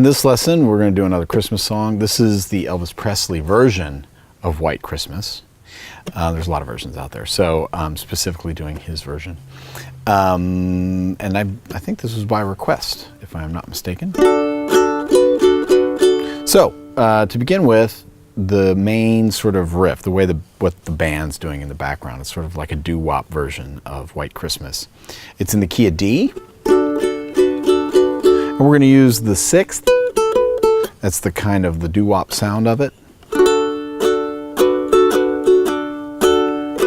In this lesson, we're going to do another Christmas song. This is the Elvis Presley version of White Christmas. There's a lot of versions out there, so I'm specifically doing his version. And I think this was by request, if I'm not mistaken. So, to begin with, the main sort of riff, the way what the band's doing in the background, it's sort of like a doo-wop version of White Christmas. It's in the key of D, and we're going to use the 6th. That's the kind of the doo-wop sound of it.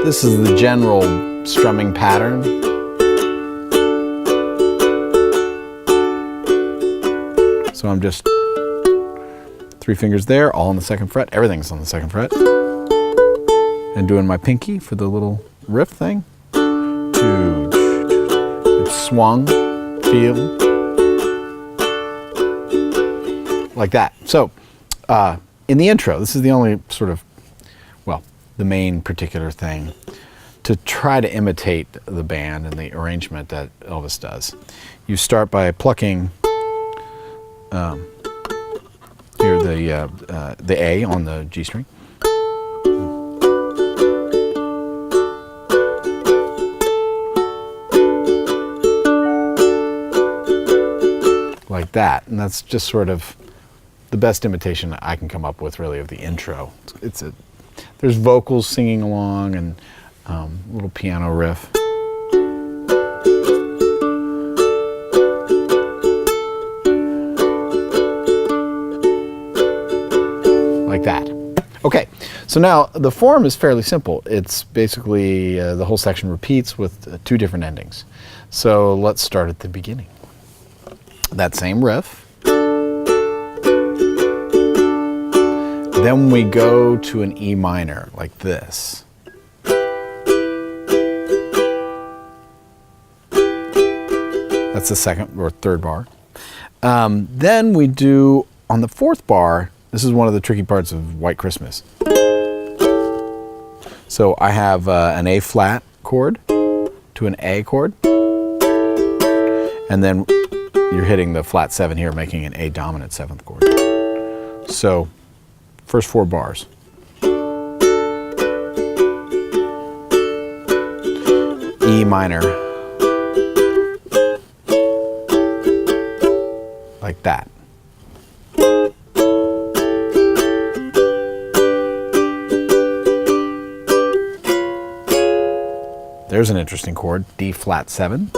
This is the general strumming pattern. So I'm just 3 fingers there, all on the 2nd fret. Everything's on the 2nd fret. And doing my pinky for the little riff thing. It's swung, feel. Like that. So, in the intro, this is the only sort of, well, the main particular thing to try to imitate the band and the arrangement that Elvis does. You start by plucking here the A on the G string. Like that, and that's just sort of the best imitation I can come up with, really, of the intro. There's vocals singing along and a little piano riff. Like that. Okay, so now the form is fairly simple. It's basically the whole section repeats with 2 different endings. So let's start at the beginning. That same riff. Then we go to an E minor, like this. That's the 2nd or 3rd bar. Then we do, on the 4th bar, this is one of the tricky parts of White Christmas. So I have an A flat chord to an A chord. And then you're hitting the flat 7 here, making an A dominant 7th chord. So, first 4 bars. E minor. Like that. There's an interesting chord, D flat 7.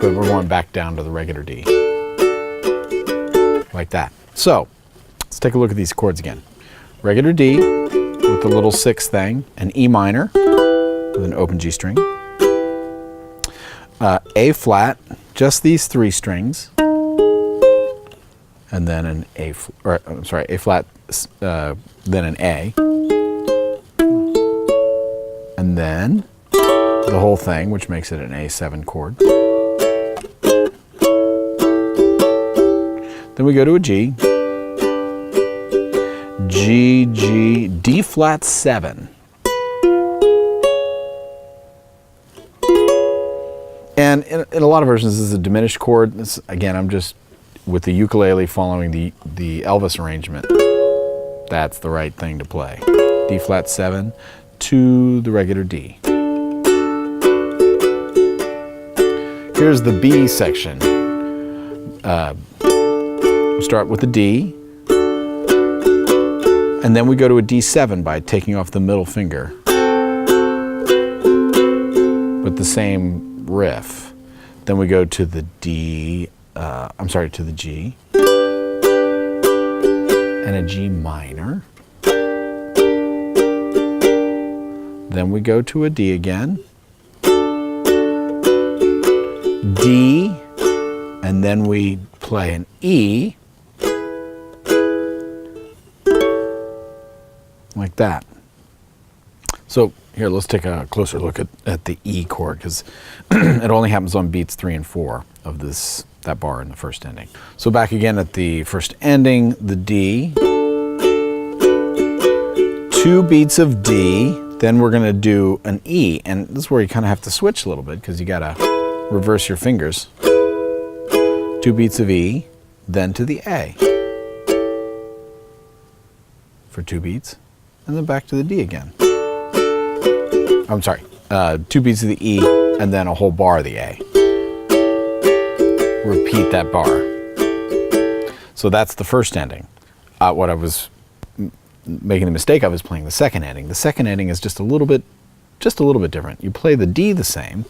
But we're going back down to the regular D. Like that. So, let's take a look at these chords again. Regular D with the little 6th thing, an E minor with an open G string, A flat, just these 3 strings, and then an A flat, then an A, and then the whole thing, which makes it an A7 chord. Then we go to a G, G, G, D flat 7. And in a lot of versions, this is a diminished chord. This, again, I'm just, with the ukulele following the Elvis arrangement, that's the right thing to play. D flat 7 to the regular D. Here's the B section. We'll start with a D, and then we go to a D7 by taking off the middle finger, but the same riff. Then we go to the D, to the G, and a G minor. Then we go to a D again, D, and then we play an E, like that. So here, let's take a closer look at the E chord, because it only happens on beats 3 and 4 of that bar in the first ending. So back again at the first ending, the D, 2 beats of D, then we're going to do an E, and this is where you kind of have to switch a little bit, because you got to reverse your fingers. 2 beats of E, then to the A for 2 beats, and then back to the D again. I'm sorry, 2 beats of the E, and then a whole bar of the A. Repeat that bar. So that's the first ending. What I was making the mistake of is playing the second ending. The second ending is just a little bit different. You play the D the same.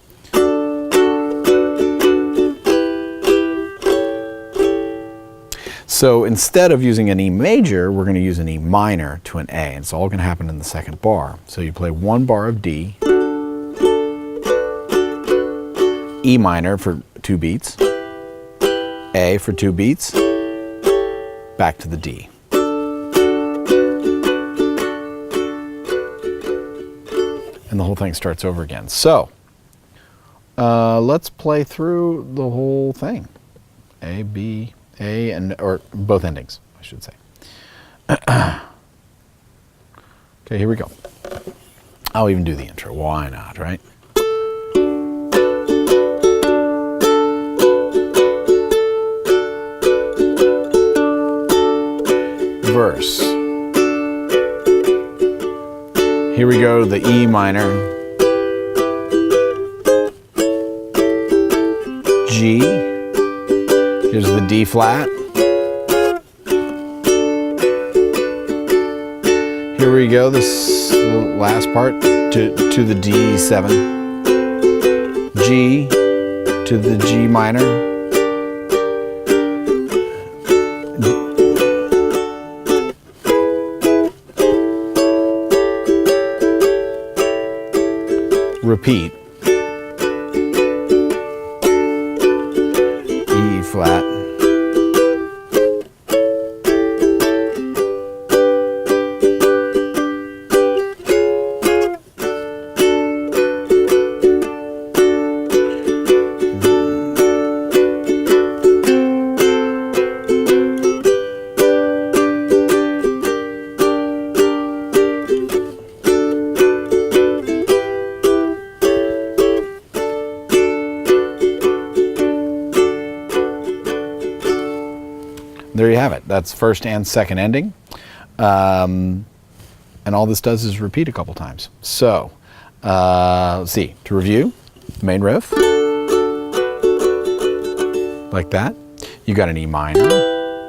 So instead of using an E major, we're going to use an E minor to an A, and it's all going to happen in the second bar. So you play 1 bar of D, E minor for 2 beats, A for 2 beats, back to the D. And the whole thing starts over again. So let's play through the whole thing. A, B, A, or both endings, I should say. Okay, here we go. I'll even do the intro. Why not, right? Verse. Here we go, the E minor, G, here's the D flat, here we go, this last part to the D7, G to the G minor, repeat, E flat, there you have it. That's first and second ending. And all this does is repeat a couple times. So, let's see. To review, main riff. Like that. You got an E minor.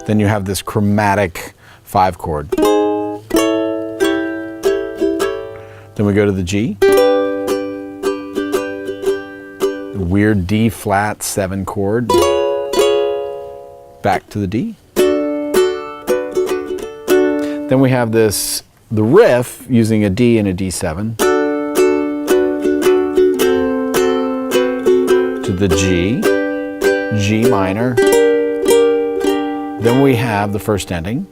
Then you have this chromatic 5 chord. Then we go to the G. The weird D flat 7 chord. Back to the D. Then we have the riff using a D and a D7 to the G, G minor. Then we have the first ending.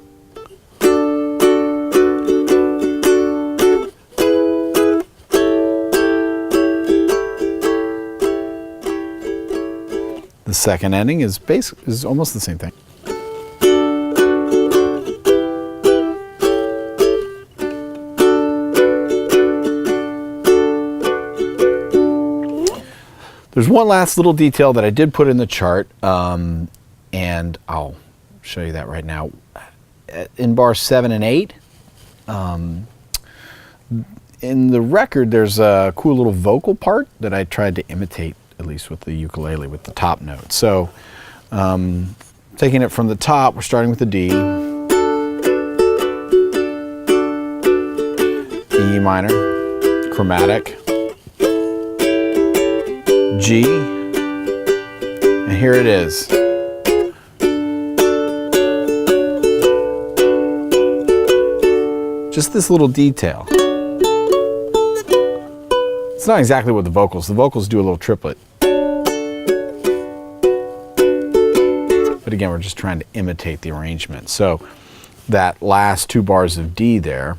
The second ending is almost the same thing. There's one last little detail that I did put in the chart, and I'll show you that right now. In bars 7 and 8, in the record, there's a cool little vocal part that I tried to imitate, at least with the ukulele, with the top note. So, taking it from the top, we're starting with the D, E minor, chromatic, G, and here it is. Just this little detail. It's not exactly what the vocals do a little triplet. But again, we're just trying to imitate the arrangement. So that last 2 bars of D there,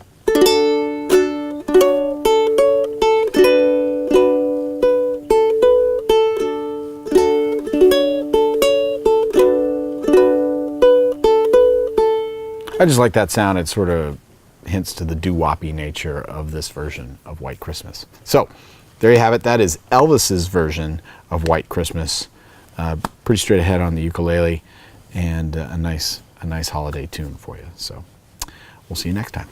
I just like that sound. It sort of hints to the doo-woppy nature of this version of White Christmas. So there you have it. That is Elvis's version of White Christmas. Pretty straight ahead on the ukulele, and a nice holiday tune for you. So we'll see you next time.